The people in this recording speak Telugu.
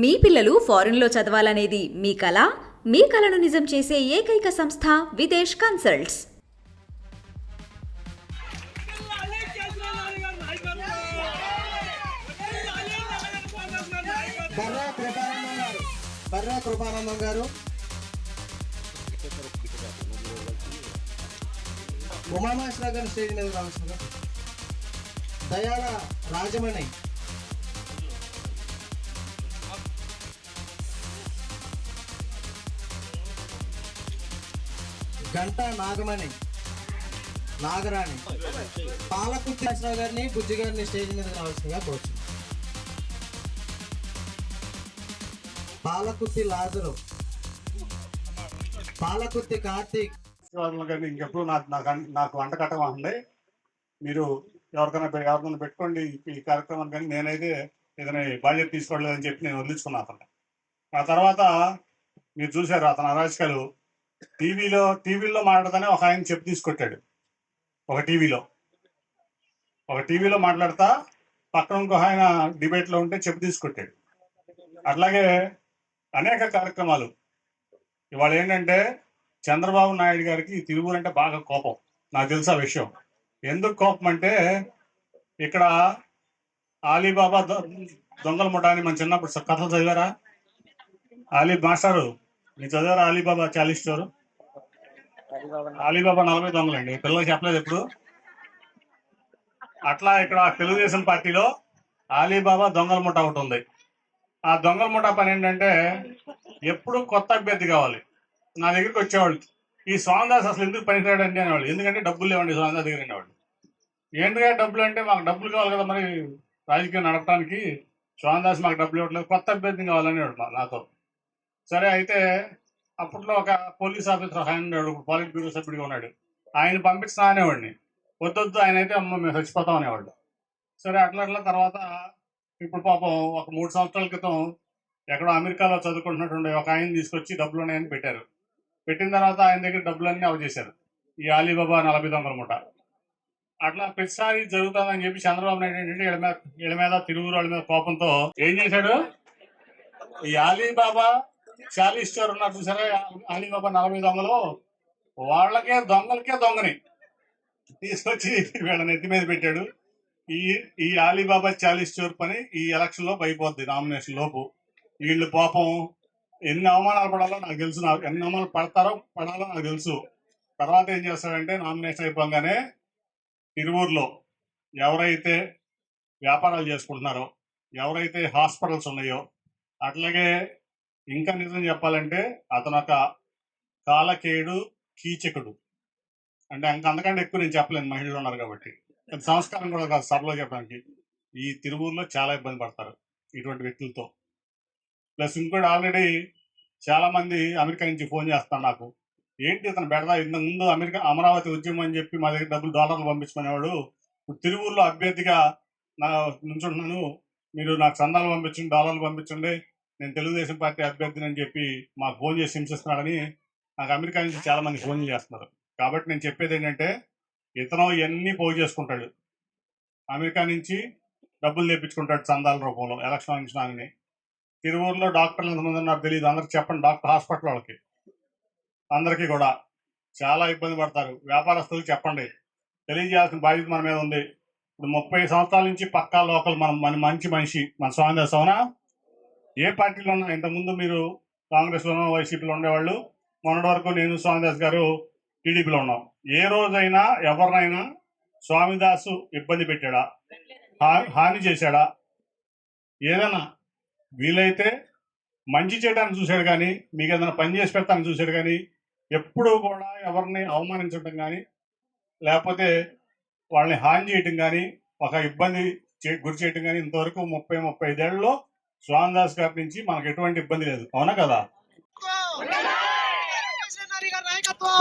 మీ పిల్లలు ఫారెన్లో చదవాలనేది మీ కల? మీ కలను నిజం చేసే ఏకైక సంస్థ విదేశ్ కన్సల్ట్స్. బర్రా కృపానందం గారు, ఉమామహేశ్వరరావు గారిని స్టేజ్ మీద రావాల్సిందిగా. దయాల రాజమణి, గంట నాగమణి, నాగరాణి, పాలకుర్తి రాజరావు గారిని, బుజ్జి గారిని స్టేజ్ మీద రావాల్సిందిగా కోరుచున్నాను. పాలకుర్తి లాజరు, పాలకుర్తి కార్తీక్ గారిని ఇంకెప్పుడు నాకు వంట కట్టమండి. మీరు ఎవరికైనా పెట్టుకోండి ఈ కార్యక్రమాన్ని, కానీ నేనైతే ఏదైనా బాధ్యత తీసుకోవట్లేదని చెప్పి నేను వదిలించుకున్నాను అతను. ఆ తర్వాత మీరు చూశారు అతను అరాచకాలు. టీవీలో మాట్లాడతానే ఒక ఆయన చెప్పు తీసుకొట్టాడు. ఒక టీవీలో మాట్లాడతా పక్కన ఇంకో ఆయన డిబేట్లో ఉంటే చెప్పు తీసుకొట్టాడు. అట్లాగే అనేక కార్యక్రమాలు. ఇవాళ ఏంటంటే చంద్రబాబు నాయుడు గారికి తిరువురు అంటే బాగా కోపం. నాకు తెలుసు ఆ విషయం. ఎందుకు కోపం అంటే, ఇక్కడ ఆలీబాబా దొంగల ముఠా అని మన చిన్నప్పుడు కథలు చదివారా? మాస్టారు మీరు చదివారా? ఆలీబాబా 40 స్టోరు, ఆలీబాబా 40 దొంగలండి. పిల్లలు చెప్పలేదు ఎప్పుడు. అట్లా ఇక్కడ తెలుగుదేశం పార్టీలో ఆలీబాబా దొంగల ముఠా ఒకటి ఉంది. ఆ దొంగల ముఠా పని ఏంటంటే ఎప్పుడు కొత్త అభ్యర్థి కావాలి. నా దగ్గరికి వచ్చేవాళ్ళు, ఈ స్వామిదాస్ అసలు ఎందుకు పనికిరాడండి అనేవాళ్ళు. ఎందుకంటే డబ్బులు లేవండి స్వామిదాస్ దగ్గర అనేవాళ్ళు. ఏంటిగా డబ్బులు అంటే, మాకు డబ్బులు కావాలి కదా మరి రాజకీయం నడపడానికి, స్వామిదాస్ మాకు డబ్బులు ఇవ్వట్లేదు, కొత్త అభ్యర్థి కావాలనేవాడు నాతో. సరే అయితే అప్పట్లో ఒక పోలీస్ ఆఫీసర్ ఆయన ఉన్నాడు, పాలిట్ బ్యూరో సభ్యుడిగా ఉన్నాడు. ఆయన పంపిస్తా అనేవాడిని. వద్దొద్దు ఆయన అయితే అమ్మ మేము చచ్చిపోతాం అనేవాళ్ళు. సరే అట్లా తర్వాత ఇప్పుడు పాపం ఒక 3 సంవత్సరాల క్రితం ఎక్కడో అమెరికాలో చదువుకుంటున్నటువంటి ఒక ఆయన తీసుకొచ్చి డబ్బులు ఉన్నాయని పెట్టారు. పెట్టిన తర్వాత ఆయన దగ్గర డబ్బులన్నీ అవజేశారు ఈ ఆలీబాబా 40 దొంగల ముఠ. అట్లా ప్రతిసారి జరుగుతుందని చెప్పి చంద్రబాబు నాయుడు ఏంటంటే వీళ్ళ మీద తిరుగురు వాళ్ళ మీద కోపంతో ఏం చేశాడు, ఈ ఆలీబాబా 40 స్టోర్ ఉన్నారు చూసారా, ఆలీబాబా 40 దొంగలు, దొంగలకే దొంగని తీసుకొచ్చి వీళ్ళని ఎత్తి మీద పెట్టాడు. ఈ ఆలీబాబా 40 స్టోర్ పని ఈ ఎలక్షన్ లోపు అయిపోద్ది, నామినేషన్ లోపు. వీళ్ళు పాపం ఎన్ని అవమానాలు పడాలో నాకు తెలుసు, ఎన్ని అవమానాలు పడాలో నాకు తెలుసు. తర్వాత ఏం చేస్తాడంటే, నామినేషన్ అయిపోగానే తిరువూరులో ఎవరైతే వ్యాపారాలు చేసుకుంటున్నారో, ఎవరైతే హాస్పిటల్స్ ఉన్నాయో, అట్లాగే ఇంకా నిజం చెప్పాలంటే అతను ఒక కాలకేయుడు, కీచకుడు. అంటే అంతకంటే ఎక్కువ నేను చెప్పలేను, మహిళలు ఉన్నారు కాబట్టి. సంస్కారం కూడా కాదు సభలో చెప్పడానికి. ఈ తిరువూరులో చాలా ఇబ్బంది పడతారు ఇటువంటి వ్యక్తులతో. ప్లస్ ఇంకోటి, ఆల్రెడీ చాలా మంది అమెరికా నుంచి ఫోన్ చేస్తాను నాకు, ఏంటి ఇతను పెడదా, ఇంతకు ముందు అమరావతి ఉద్యమం అని చెప్పి మా దగ్గర $1 పంపించుకునేవాడు, ఇప్పుడు తిరువూరులో అభ్యర్థిగా నుంచుంటున్నాను, మీరు నాకు చందాలు పంపించండి, $1 పంపించండి, నేను తెలుగుదేశం పార్టీ అభ్యర్థిని అని చెప్పి మాకు ఫోన్ చేసి హింసిస్తున్నాడని నాకు అమెరికా నుంచి చాలా మంది ఫోన్ చేస్తున్నారు. కాబట్టి నేను చెప్పేది ఏంటంటే, ఇతను ఇవన్నీ పోగు చేసుకుంటాడు, అమెరికా నుంచి డబ్బులు తెప్పించుకుంటాడు చందాల రూపంలో ఎలక్షన్ అంచనాన్ని. తిరువూరులో డాక్టర్లు ఎంతమంది ఉన్నారు తెలియదు, అందరికి చెప్పండి. డాక్టర్ హాస్పిటల్ వాళ్ళకి అందరికీ కూడా చాలా ఇబ్బంది పడతారు. వ్యాపారస్తులకు చెప్పండి, తెలియజేయాల్సిన బాధ్యత మన మీద ఉంది. ఇప్పుడు 30 సంవత్సరాల నుంచి పక్కా లోకల్ మన మంచి మనిషి మన స్వామిదాస్. అవునా? ఏ పార్టీలో ఉన్నా, ఇంతకుముందు మీరు కాంగ్రెస్లోనో వైసీపీలో ఉండేవాళ్ళు, మొన్నటి వరకు నేను స్వామిదాస్ గారు టీడీపీలో ఉన్నాం. ఏ రోజైనా ఎవరినైనా స్వామిదాసు ఇబ్బంది పెట్టాడా, హాని చేశాడా? ఏదైనా వీలైతే మంచి చేయడానికి చూశాడు కానీ, మీకు ఏదైనా పని చేసి పెట్టడానికి చూశాడు కానీ, ఎప్పుడూ కూడా ఎవరిని అవమానించడం కానీ, లేకపోతే వాళ్ళని హాని చేయటం కానీ, ఒక ఇబ్బంది గురి చేయటం కానీ ఇంతవరకు 30-35 ఏళ్లలో స్వామిదాస్ గారి నుంచి మనకు ఎటువంటి ఇబ్బంది లేదు. అవునా కదా? నాయకత్వం